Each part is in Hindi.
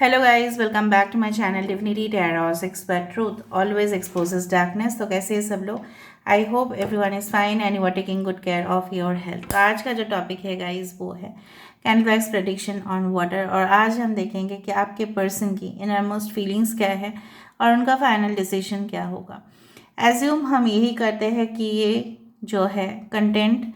Hello guys, welcome back to my channel Divinity Tarot Expert Truth always exposes darkness। तो कैसे हैं सब लोग? I hope everyone is fine and you are taking good care of your health. तो आज का जो टॉपिक है गाइस वो है कैंडलैक्स प्रेडिक्शन ऑन वाटर। और आज हम देखेंगे कि आपके पर्सन की इनरमोस्ट फीलिंग्स क्या है और उनका फाइनल डिसीजन क्या होगा। एज्यूम हम यही करते हैं कि ये जो है कंटेंट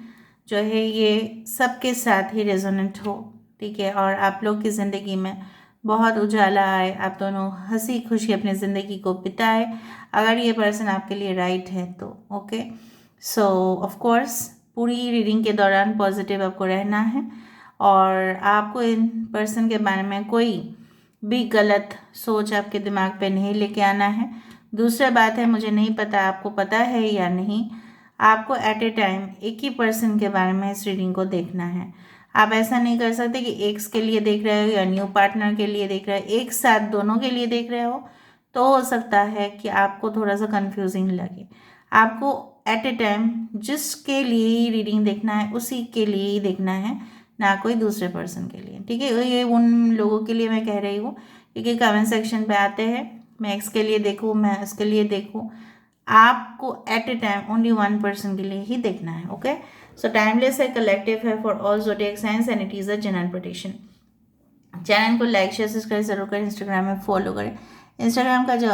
जो है ये सबके साथ ही रेजोनेंट हो, ठीक है, और आप लोग की ज़िंदगी में बहुत उजाला आए, आप दोनों हंसी खुशी अपनी ज़िंदगी को बिताए। अगर ये पर्सन आपके लिए राइट है तो ओके। सो ऑफ कोर्स पूरी रीडिंग के दौरान पॉजिटिव आपको रहना है और आपको इन पर्सन के बारे में कोई भी गलत सोच आपके दिमाग पे नहीं लेके आना है। दूसरा बात है, मुझे नहीं पता आपको पता है या नहीं, आपको एट ए टाइम एक ही पर्सन के बारे में इस रीडिंग को देखना है। आप ऐसा नहीं कर सकते कि एक्स के लिए देख रहे हो या न्यू पार्टनर के लिए देख रहे हो, एक साथ दोनों के लिए देख रहे हो तो हो सकता है कि आपको थोड़ा सा कंफ्यूजिंग लगे। आपको एट ए टाइम जिसके लिए ही रीडिंग देखना है उसी के लिए ही देखना है, ना कोई दूसरे पर्सन के लिए, ठीक है। ये उन लोगों के लिए मैं कह रही हूँ क्योंकि कमेंट सेक्शन पे आते हैं मैं एक्स के लिए देखूँ, मैं इसके लिए देखूँ। आपको at a time only one person के लिए ही देखना है, ओके। सो टाइमलेस है, कलेक्टिव है for all zodiac science and it is a general prediction. Channel को लाइक शेयर सब्सक्राइब जरूर करें, इंस्टाग्राम में फॉलो करें। इंस्टाग्राम का जो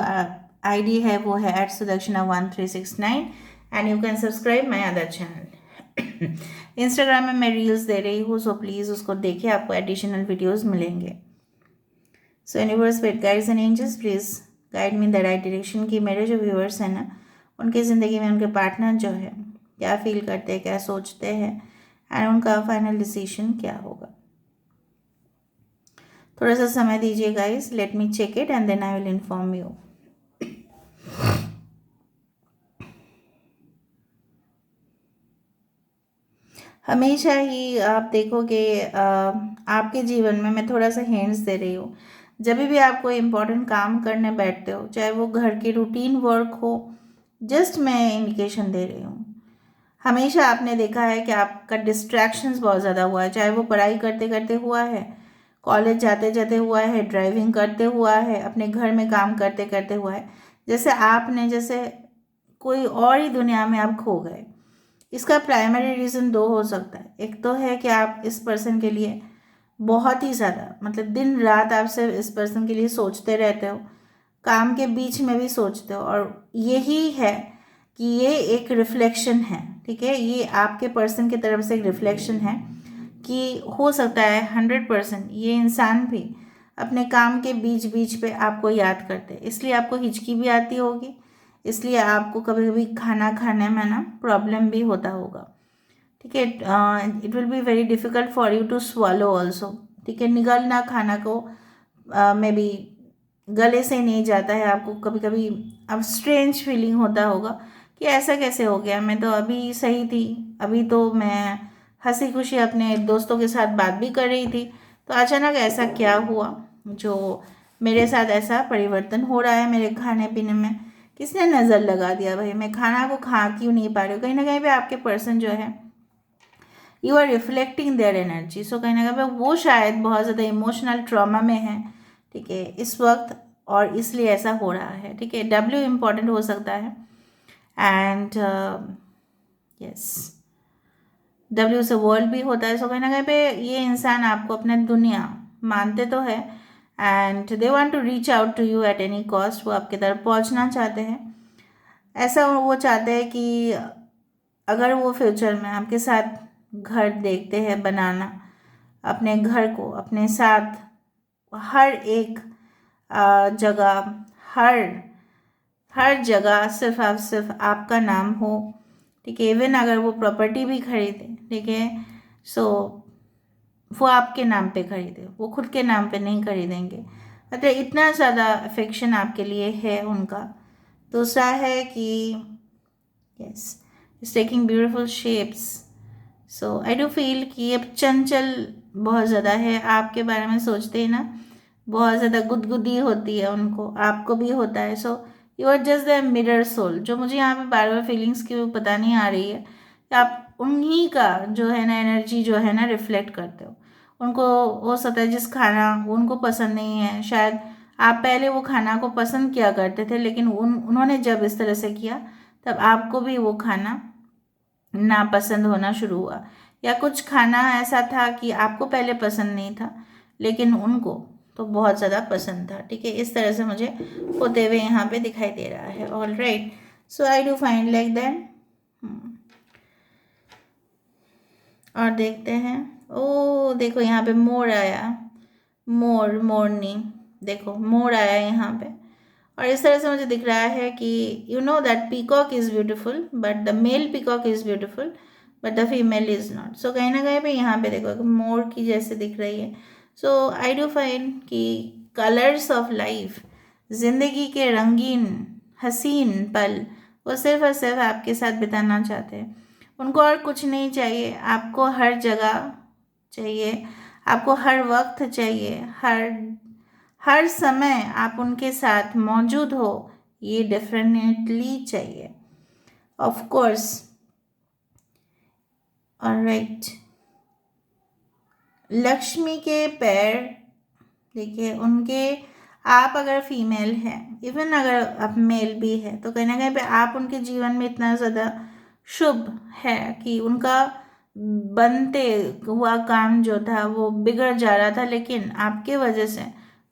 आईडी है वो है @sudakshana1369 and you can subscribe my other channel. Instagram में मैं रील्स दे रही हूँ, सो प्लीज़ उसको देखिए, आपको एडिशनल वीडियोज़ मिलेंगे। So universe with guides and angels please guide me in the right direction कि मेरे जो व्यूअर्स हैं ना उनकी ज़िंदगी में उनके पार्टनर जो है क्या फील करते हैं, क्या सोचते हैं एंड उनका फाइनल डिसीजन क्या होगा। थोड़ा सा समय दीजिए guys, let me check it and then I will inform you. हमेशा ही आप देखोगे आपके जीवन में मैं थोड़ा सा हिंट्स दे रही हूँ। जब भी आप कोई इम्पोर्टेंट काम करने बैठते हो, चाहे वो घर की रूटीन वर्क हो, जस्ट मैं इंडिकेशन दे रही हूँ। हमेशा आपने देखा है कि आपका डिस्ट्रैक्शंस बहुत ज़्यादा हुआ है, चाहे वो पढ़ाई करते करते हुआ है, कॉलेज जाते जाते हुआ है, ड्राइविंग करते हुआ है, अपने घर में काम करते करते हुआ है। जैसे कोई और ही दुनिया में आप खो गए। इसका प्राइमरी रीज़न दो हो सकता है। एक तो है कि आप इस पर्सन के लिए बहुत ही ज़्यादा मतलब दिन रात आप सिर्फ इस पर्सन के लिए सोचते रहते हो, काम के बीच में भी सोचते हो, और यही है कि ये एक रिफ्लेक्शन है, ठीक है। ये आपके पर्सन की तरफ से एक रिफ्लेक्शन है कि हो सकता है 100% ये इंसान भी अपने काम के बीच बीच पे आपको याद करते हैं, इसलिए आपको हिचकी भी आती होगी, इसलिए आपको कभी कभी खाना खाने में ना प्रॉब्लम भी होता होगा, ठीक है। It will be very difficult for you to swallow also, ठीक है। निगलना खाना को मे बी गले से नहीं जाता है, आपको कभी कभी अब स्ट्रेंज फीलिंग होता होगा कि ऐसा कैसे हो गया, मैं तो अभी सही थी, अभी तो मैं हंसी खुशी अपने दोस्तों के साथ बात भी कर रही थी, तो अचानक ऐसा क्या हुआ जो मेरे साथ ऐसा परिवर्तन हो रहा है मेरे खाने पीने में, किसने नज़र लगा दिया भाई, मैं खाना को खा क्यों नहीं पा रही हूँ। कहीं ना कहीं पे आपके पर्सन जो है you are reflecting their energy, so कहीं ना कहीं पे वो शायद बहुत ज़्यादा इमोशनल ट्रॉमा में है, ठीक है, इस वक्त, और इसलिए ऐसा हो रहा है, ठीक है। डब्ल्यू इम्पॉर्टेंट हो सकता है एंड यस डब्ल्यू से वर्ल्ड भी होता है। सो कहीं ना कहीं पे ये इंसान आपको अपना दुनिया मानते तो है and they want to reach out to you at any cost, वो आपके तरफ पहुंचना चाहते हैं। ऐसा वो चाहते हैं कि अगर वो फ्यूचर में आपके साथ घर देखते हैं बनाना, अपने घर को अपने साथ हर एक जगह, हर हर जगह सिर्फ आपका नाम हो, ठीक है। इवन अगर वो प्रॉपर्टी भी खरीदे, ठीक है, सो वो आपके नाम पे खरीदे, वो खुद के नाम पे नहीं खरीदेंगे, मतलब इतना ज़्यादा अफेक्शन आपके लिए है उनका। दूसरा है कि yes it's taking beautiful shapes, so I do feel कि अब चंचल बहुत ज़्यादा है, आपके बारे में सोचते ही ना बहुत ज़्यादा गुदगुदी होती है उनको, आपको भी होता है। So you are just the mirror soul, जो मुझे यहाँ पे बार बार फीलिंग्स की पता नहीं आ रही है कि आप उन्हीं का जो है ना एनर्जी जो है ना रिफ्लेक्ट करते हो, उनको हो सकता है जिस खाना उनको पसंद नहीं है, शायद आप पहले वो खाना को पसंद किया करते थे, लेकिन उन्होंने जब इस तरह से किया तब आपको भी वो खाना नापसंद होना शुरू हुआ। या कुछ खाना ऐसा था कि आपको पहले पसंद नहीं था लेकिन उनको तो बहुत ज़्यादा पसंद था। ठीक है, इस तरह से मुझे होते हुए यहाँ पे दिखाई दे रहा है। All right, so I do find like that. और देखते हैं, ओ देखो यहाँ पे मोर आया, मोर, मोरनी, देखो मोर आया यहाँ पे। और इस तरह से मुझे दिख रहा है कि you know that peacock is beautiful but the male peacock is beautiful but the female is not. So कहीं ना कहीं पे यहाँ पे देखो मोर की जैसे दिख रही है। सो आई डू फाइंड कि कलर्स ऑफ लाइफ, ज़िंदगी के रंगीन हसीन पल वो सिर्फ और सिर्फ आपके साथ बिताना चाहते हैं। उनको और कुछ नहीं चाहिए, आपको हर जगह चाहिए, आपको हर वक्त चाहिए, हर समय आप उनके साथ मौजूद हो, ये डेफिनेटली चाहिए। Of course. ऑलराइट, लक्ष्मी के पैर देखिए उनके, आप अगर फीमेल हैं, इवन अगर आप मेल भी है, तो कहीं ना कहीं पे आप उनके जीवन में इतना ज़्यादा शुभ है कि उनका बनते हुआ काम जो था वो बिगड़ जा रहा था, लेकिन आपके वजह से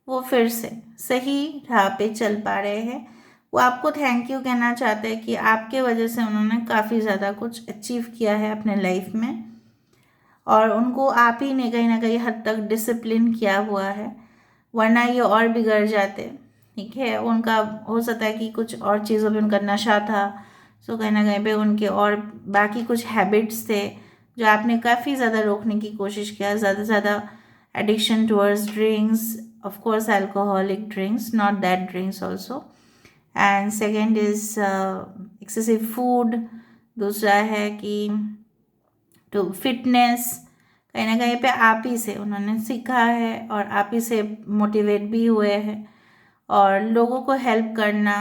वो फिर से सही राह पे चल पा रहे हैं। वो आपको थैंक यू कहना चाहते हैं कि आपके वजह से उन्होंने काफ़ी ज़्यादा कुछ अचीव किया है अपने लाइफ में, और उनको आप ही ने कहीं ना कहीं हद तक डिसिप्लिन किया हुआ है, वरना ये और बिगड़ जाते। ठीक है, उनका हो सकता है कि कुछ और चीज़ों पे उनका नशा था, सो कहीं ना कहीं पे उनके और बाकी कुछ हैबिट्स थे जो आपने काफ़ी ज़्यादा रोकने की कोशिश किया। ज़्यादा से ज़्यादा addiction towards drinks, of course alcoholic drinks, not that drinks also. And second is excessive food. दूसरा है कि टू फिटनेस, कहीं ना कहीं पे आप ही से उन्होंने सीखा है और आप ही से मोटिवेट भी हुए हैं। और लोगों को हेल्प करना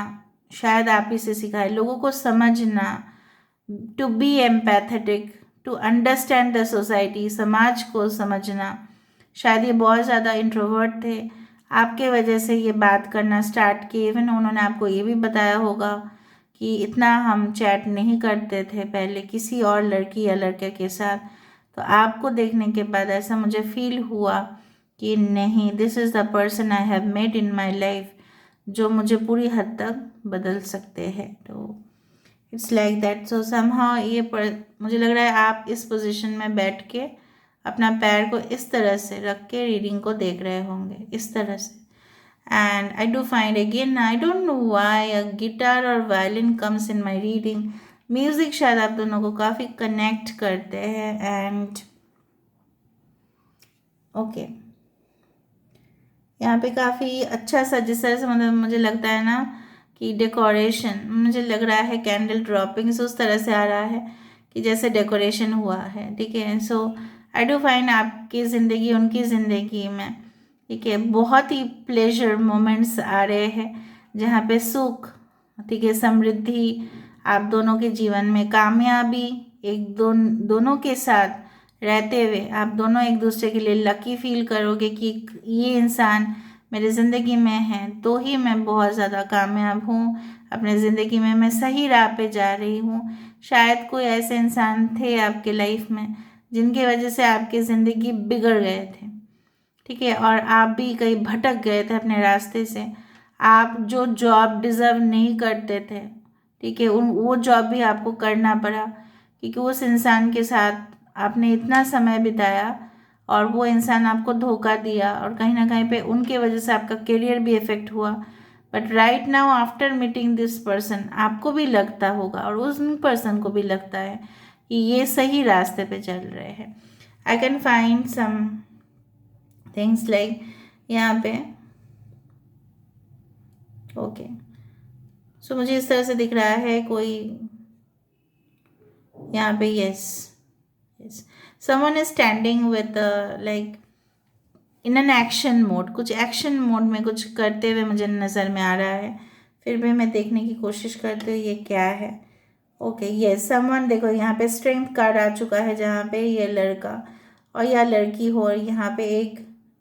शायद आप ही से सीखा है, लोगों को समझना, to be empathetic, to understand the society, समाज को समझना। शायद ये बहुत ज़्यादा इंट्रोवर्ट थे, आपके वजह से ये बात करना स्टार्ट किए। इवन उन्होंने आपको ये भी बताया होगा कि इतना हम चैट नहीं करते थे पहले किसी और लड़की या लड़के के साथ। तो आपको देखने के बाद ऐसा मुझे फील हुआ कि नहीं, this is the person I have made in my life, जो मुझे पूरी हद तक बदल सकते हैं। तो it's like that. So somehow मुझे लग रहा है आप इस पोजीशन में बैठ के अपना पैर को इस तरह से रख के रीडिंग को देख रहे होंगे, इस तरह से। And I do find again, I don't know why a guitar और violin comes in my reading. Music शायद आप दोनों को काफ़ी कनेक्ट करते हैं। एंड ओके, यहाँ पे काफ़ी अच्छा सा, जिस तरह से मतलब मुझे लगता है ना कि डेकोरेशन, मुझे लग रहा है कैंडल ड्रॉपिंग्स उस तरह से आ रहा है कि जैसे डेकोरेशन हुआ है। ठीक है, सो आई डू फाइंड आपकी ज़िंदगी उनकी ज़िंदगी में, ठीक है, बहुत ही प्लेजर मोमेंट्स आ रहे हैं जहाँ पे सुख, ठीक है, समृद्धि, आप दोनों के जीवन में कामयाबी, दोनों के साथ रहते हुए आप दोनों एक दूसरे के लिए लकी फील करोगे कि ये इंसान मेरी ज़िंदगी में है तो ही मैं बहुत ज़्यादा कामयाब हूँ, अपने ज़िंदगी में मैं सही राह पे जा रही हूँ। शायद कोई ऐसे इंसान थे आपके लाइफ में जिनकी वजह से आपकी ज़िंदगी बिगड़ गए थे, ठीक है, और आप भी कहीं भटक गए थे अपने रास्ते से। आप जो जॉब डिज़र्व नहीं करते थे, ठीक है, वो जॉब भी आपको करना पड़ा क्योंकि उस इंसान के साथ आपने इतना समय बिताया और वो इंसान आपको धोखा दिया, और कहीं ना कहीं पे उनके वजह से आपका करियर भी इफ़ेक्ट हुआ। But right now after meeting this person आपको भी लगता होगा और उस पर्सन को भी लगता है कि ये सही रास्ते पे चल रहे हैं। I can find some things like यहाँ पे, ओके, सो मुझे इस तरह से दिख रहा है कोई यहाँ पे, yes yes, someone is standing with like in an action mode, कुछ एक्शन मोड में कुछ करते हुए मुझे नज़र में आ रहा है। फिर भी मैं देखने की कोशिश करती हूँ ये क्या है। ओके, यस, समवन, देखो यहाँ पे स्ट्रेंथ कार्ड आ चुका है जहाँ पे ये लड़का और या लड़की हो और यहाँ पे एक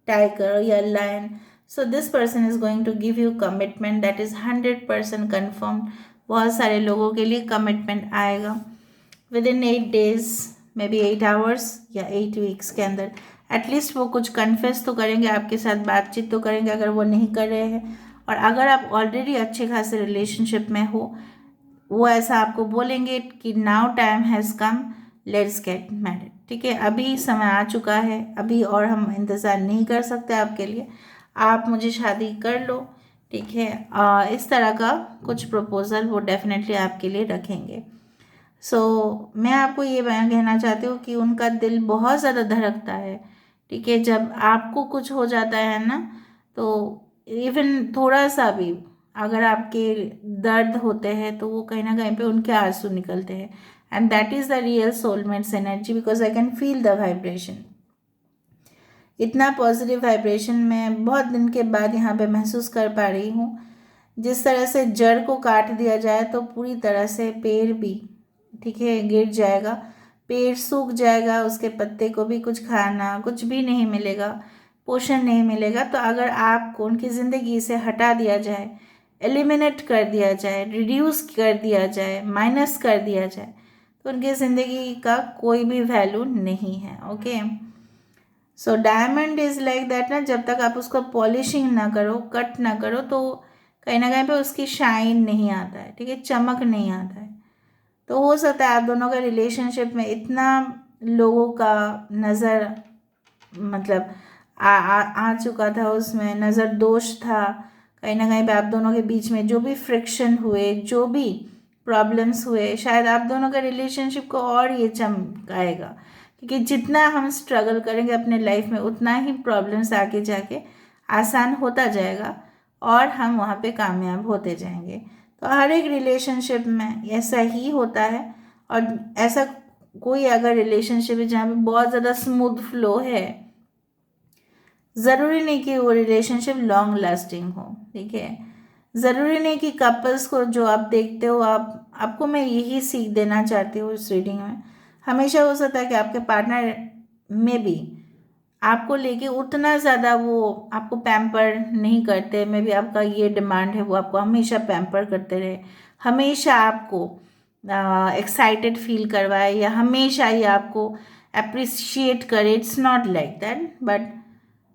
टाइगर या lion, so this person is going to give you commitment that is 100% confirm. बहुत सारे लोगों के लिए कमिटमेंट आएगा within 8 days, maybe 8 hours या 8 weeks के अंदर। एटलीस्ट वो कुछ कन्फेस तो करेंगे, आपके साथ बातचीत तो करेंगे अगर वो नहीं कर रहे हैं। और अगर आप ऑलरेडी अच्छे खासे रिलेशनशिप में हो, वो ऐसा आपको बोलेंगे कि now time has come, let's get married. ठीक है, अभी समय आ चुका है, अभी और हम इंतज़ार नहीं कर सकते आपके लिए, आप मुझे शादी कर लो। ठीक है, इस तरह का कुछ प्रपोजल वो डेफिनेटली आपके लिए रखेंगे। मैं आपको ये बयान कहना चाहती हूँ कि उनका दिल बहुत ज़्यादा धड़कता है। ठीक है, जब आपको कुछ हो जाता है ना, तो इवन थोड़ा सा भी अगर आपके दर्द होते हैं तो वो कहीं ना कहीं पे उनके आंसू निकलते हैं। And that is the real soulmates energy, because I can feel the vibration. इतना पॉजिटिव वाइब्रेशन मैं बहुत दिन के बाद यहाँ पे महसूस कर पा रही हूँ। जिस तरह से जड़ को काट दिया जाए तो पूरी तरह से पेड़ भी, ठीक है, गिर जाएगा, पेड़ सूख जाएगा, उसके पत्ते को भी कुछ खाना कुछ भी नहीं मिलेगा, पोषण नहीं मिलेगा। तो अगर आपको उनकी ज़िंदगी से हटा दिया जाए, एलिमिनेट कर दिया जाए, रिड्यूस कर दिया जाए, माइनस कर दिया जाए, तो उनकी ज़िंदगी का कोई भी वैल्यू नहीं है। Okay, so diamond is like that ना, जब तक आप उसको पॉलिशिंग ना करो, कट ना करो, तो कहीं ना कहीं पे उसकी शाइन नहीं आता है। ठीक है, चमक नहीं आता है। तो हो सकता है आप दोनों का रिलेशनशिप में इतना लोगों का नज़र, मतलब आ चुका था, उसमें नज़र दोष था, कहीं ना कहीं पे आप दोनों के बीच में जो भी फ्रिक्शन हुए, जो भी प्रॉब्लम्स हुए, शायद आप दोनों का रिलेशनशिप को और ये चमकाएगा। क्योंकि जितना हम स्ट्रगल करेंगे अपने लाइफ में, उतना ही प्रॉब्लम्स आगे जाके आसान होता जाएगा और हम वहाँ पे कामयाब होते जाएंगे। तो हर एक रिलेशनशिप में ऐसा ही होता है। और ऐसा कोई अगर रिलेशनशिप है जहाँ पे बहुत ज़्यादा स्मूथ फ्लो है, ज़रूरी नहीं कि वो रिलेशनशिप लॉन्ग लास्टिंग हो। ठीक है, ज़रूरी नहीं कि कपल्स को जो आप देखते हो, आपको मैं यही सीख देना चाहती हूँ इस रीडिंग में। हमेशा हो सकता है कि आपके पार्टनर में भी आपको लेके उतना ज़्यादा वो आपको पैम्पर नहीं करते, मे बी आपका ये डिमांड है वो आपको हमेशा पैम्पर करते रहे, हमेशा आपको एक्साइटेड फील करवाए, या हमेशा ही आपको अप्रिशिएट करे। It's not like that, but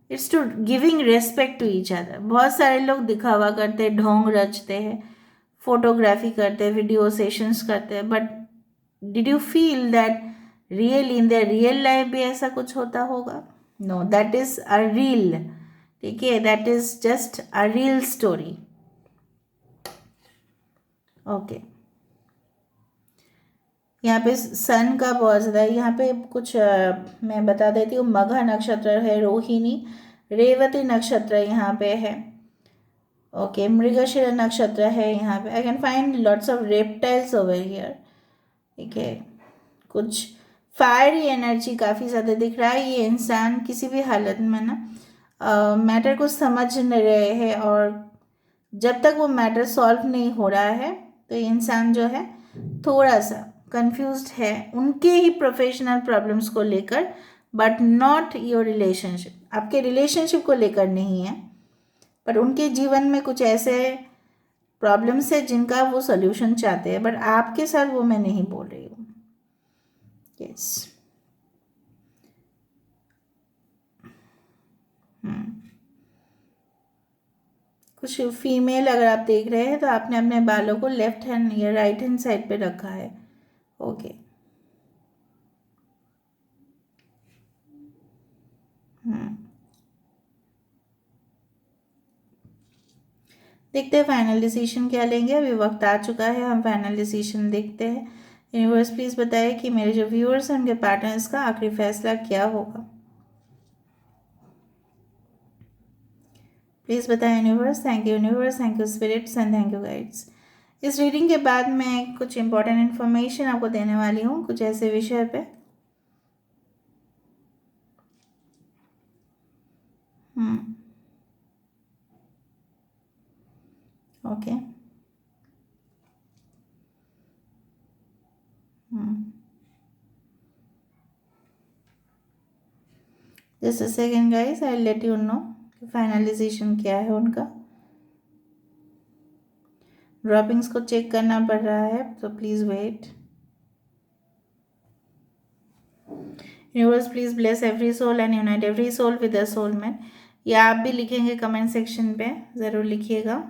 it's to giving respect to each other. बहुत सारे लोग दिखावा करते हैं, ढोंग रचते हैं, फोटोग्राफी करते हैं, वीडियो सेशंस करते हैं, but did you feel that real in there real life भी ऐसा कुछ होता होगा? No, that is a reel. ठीक है, that is just a real story. Okay, यहाँ पे सन का बहुत ज़्यादा, यहाँ पे कुछ मैं बता देती हूँ। मघा नक्षत्र है, रोहिणी, रेवती नक्षत्र यहाँ पे है। ओके, मृगशिरा नक्षत्र है यहाँ पे। आई can find lots of reptiles over here. ठीक है, कुछ फायरी एनर्जी काफ़ी ज़्यादा दिख रहा है। ये इंसान किसी भी हालत में ना मैटर को समझ नहीं रहे हैं, और जब तक वो मैटर सॉल्व नहीं हो रहा है तो ये इंसान जो है थोड़ा सा कंफ्यूज्ड है उनके ही प्रोफेशनल प्रॉब्लम्स को लेकर, बट नॉट योर रिलेशनशिप। आपके रिलेशनशिप को लेकर नहीं है, पर उनके जीवन में कुछ ऐसे प्रॉब्लम्स है जिनका वो सोल्यूशन चाहते हैं, बट आपके साथ वो मैं नहीं बोल रही हूँ। यस, कुछ फीमेल अगर आप देख रहे हैं तो आपने अपने बालों को लेफ्ट हैंड या राइट हैंड साइड पे रखा है। ओके, देखते हैं फाइनल डिसीजन क्या लेंगे। अभी वक्त आ चुका है, हम फाइनल डिसीजन देखते हैं। यूनिवर्स प्लीज़ बताइए कि मेरे जो व्यूअर्स हैं उनके पार्टनर्स का आखिरी फैसला क्या होगा। प्लीज़ बताएं universe. Thank you universe, thank you spirits and thank you guides. इस रीडिंग के बाद मैं कुछ इंपॉर्टेंट इन्फॉर्मेशन आपको देने वाली हूँ, कुछ ऐसे विषय पे। Okay, just a second guys, I let you know कि फाइनलाइजेशन क्या है उनका। ड्रॉपिंग्स को चेक करना पड़ रहा है, तो please wait. Universe please bless every soul and unite every soul with the soulmate. या आप भी लिखेंगे कमेंट सेक्शन पे, ज़रूर लिखिएगा।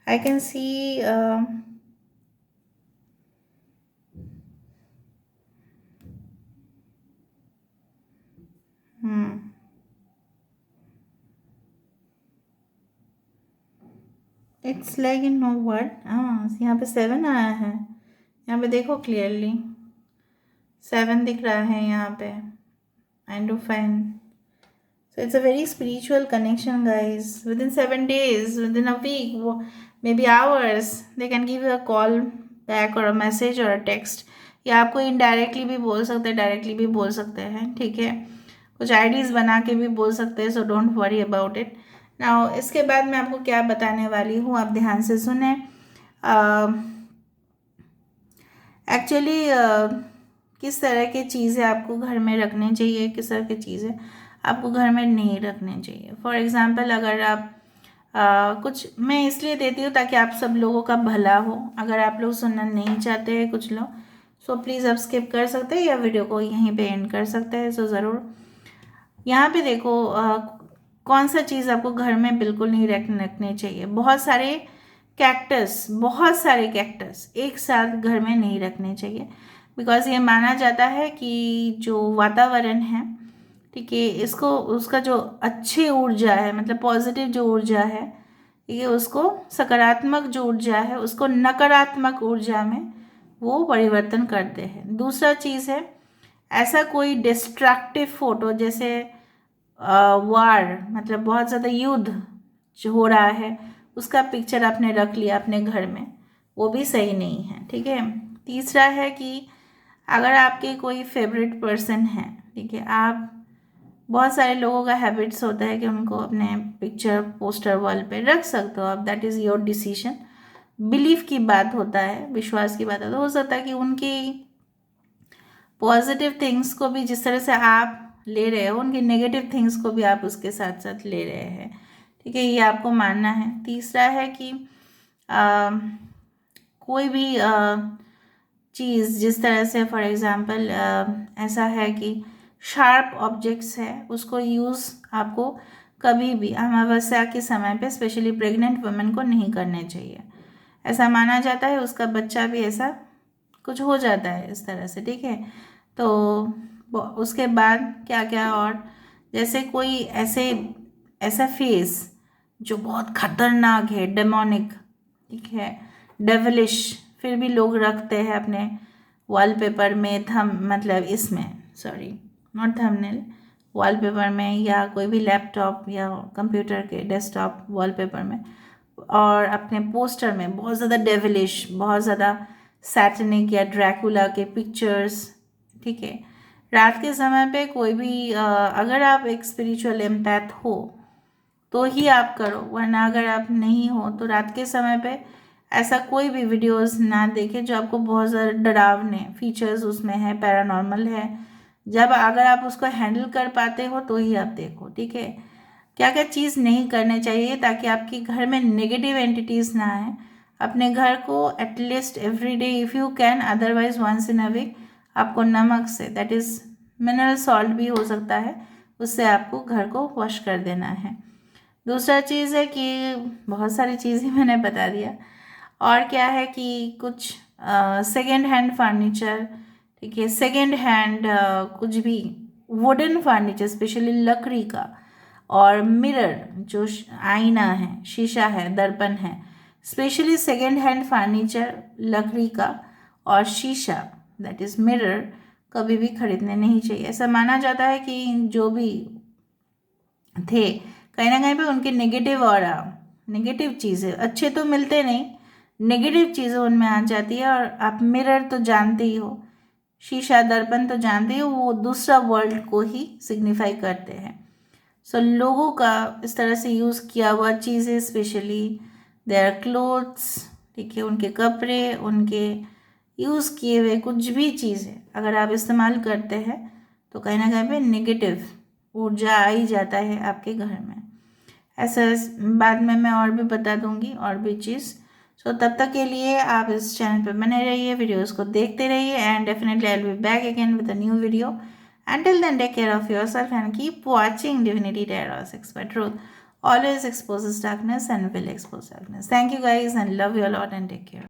I can see it's like in no word. हाँ, यहाँ पे 7 आया है, यहाँ पे देखो क्लियरली 7 दिख रहा है यहाँ पे। And to fine, so it's a very spiritual connection, guys. Within 7 days, within a week, maybe hours, they can give you a call back or a message or a text. या आपको इनडायरेक्टली भी बोल सकते हैं, डायरेक्टली भी बोल सकते हैं, ठीक है। कुछ आईडीज बना के भी बोल सकते हैं, so don't worry about it. Now इसके बाद मैं आपको क्या बताने वाली हूँ, आप ध्यान से सुने। एक्चुअली किस तरह की चीज़ें आपको घर में रखनी चाहिए, किस तरह की चीज़ें आपको घर में नहीं रखने चाहिए। फॉर एग्ज़ाम्पल, अगर आप कुछ मैं इसलिए देती हूँ ताकि आप सब लोगों का भला हो। अगर आप लोग सुनना नहीं चाहते हैं कुछ लोग, सो प्लीज़ आप स्किप कर सकते हैं या वीडियो को यहीं पे एंड कर सकते हैं। सो ज़रूर यहाँ पे देखो कौन सा चीज़ आपको घर में बिल्कुल नहीं रखने चाहिए। बहुत सारे कैक्टस एक साथ घर में नहीं रखने चाहिए, बिकॉज ये माना जाता है कि जो वातावरण है, ठीक है, इसको उसका जो अच्छी ऊर्जा है, मतलब पॉजिटिव जो ऊर्जा है, ये उसको सकारात्मक जो ऊर्जा है उसको नकारात्मक ऊर्जा में वो परिवर्तन करते हैं। दूसरा चीज़ है, ऐसा कोई डिस्ट्रक्टिव फोटो, जैसे वार, मतलब बहुत ज़्यादा युद्ध जो हो रहा है उसका पिक्चर आपने रख लिया अपने घर में, वो भी सही नहीं है, ठीक है। तीसरा है कि अगर आपके कोई फेवरेट पर्सन है, ठीक है, आप बहुत सारे लोगों का हैबिट्स होता है कि उनको अपने पिक्चर पोस्टर वॉल पे रख सकते हो आप, that is your decision. Belief की बात होता है, विश्वास की बात होता है। हो सकता है कि उनकी पॉजिटिव थिंग्स को भी जिस तरह से आप ले रहे हो, उनकी नेगेटिव थिंग्स को भी आप उसके साथ साथ ले रहे हैं, ठीक है, ये आपको मानना है। तीसरा है कि कोई भी चीज़ जिस तरह से फॉर एग्ज़ाम्पल ऐसा है कि शार्प ऑब्जेक्ट्स है, उसको यूज़ आपको कभी भी अमावस्या के समय पे स्पेशली प्रेग्नेंट वुमेन को नहीं करने चाहिए। ऐसा माना जाता है उसका बच्चा भी ऐसा कुछ हो जाता है इस तरह से, ठीक है। तो उसके बाद क्या क्या, और जैसे कोई ऐसा फेस जो बहुत खतरनाक है, डेमोनिक, ठीक है, डेविलिश, फिर भी लोग रखते हैं अपने वॉलपेपर में, मतलब इसमें, सॉरी नॉट थंबनेल, वॉलपेपर में या कोई भी लैपटॉप या कंप्यूटर के डेस्कटॉप वॉलपेपर में, और अपने पोस्टर में बहुत ज़्यादा डेविलिश, बहुत ज़्यादा सैटनिक या ड्रैकुला के पिक्चर्स, ठीक है। रात के समय पे कोई भी अगर आप एक स्पिरिचुअल एम्पैथ हो तो ही आप करो, वरना अगर आप नहीं हो तो रात के समय पे ऐसा कोई भी वीडियोस ना देखें जो आपको बहुत ज़्यादा डरावने फीचर्स उसमें है, पैरानॉर्मल है। जब अगर आप उसको हैंडल कर पाते हो तो ही आप देखो, ठीक है। क्या क्या चीज़ नहीं करने चाहिए ताकि आपके घर में नेगेटिव एंटिटीज़ ना आए। अपने घर को at least every day if you can, otherwise once in a week, आपको नमक से, दैट इज़ मिनरल सॉल्ट भी हो सकता है, उससे आपको घर को वॉश कर देना है। दूसरा चीज़ है कि बहुत सारी चीज़ें मैंने बता दिया। और क्या है कि कुछ सेकेंड हैंड फर्नीचर, ठीक है, सेकेंड हैंड कुछ भी वुडन फर्नीचर स्पेशली लकड़ी का, और मिरर जो आईना है, शीशा है, दर्पण है, स्पेशली सेकेंड हैंड फर्नीचर लकड़ी का और शीशा, दैट इज़ मिरर, कभी भी खरीदने नहीं चाहिए। ऐसा माना जाता है कि जो भी थे कहीं ना कहीं पे उनके नेगेटिव और नेगेटिव चीज़ें, अच्छे तो मिलते नहीं, नेगेटिव चीज़ें उनमें आ जाती है। और आप मिरर तो जानते ही हो, शीशा दर्पण तो जानते ही हो, वो दूसरा वर्ल्ड को ही सिग्निफाई करते हैं। सो लोगों का इस तरह से यूज़ किया हुआ चीज़ें, स्पेशली देयर क्लोथ्स, ठीक है, उनके कपड़े, उनके यूज़ किए हुए कुछ भी चीज़ है अगर आप इस्तेमाल करते हैं तो कहीं ना कहीं पे नेगेटिव ऊर्जा आ ही जाता है आपके घर में। ऐसा बाद में मैं और भी बता दूंगी और भी चीज़। सो तब तक के लिए आप इस चैनल पे बने रहिए, वीडियोस को देखते रहिए, and definitely I will be back again with a new video. Until then, take care of yourself and keep watching Divinity Tarot 6 by Truth. Always exposes darkness and will expose darkness. Thank you guys and love you a lot and take care.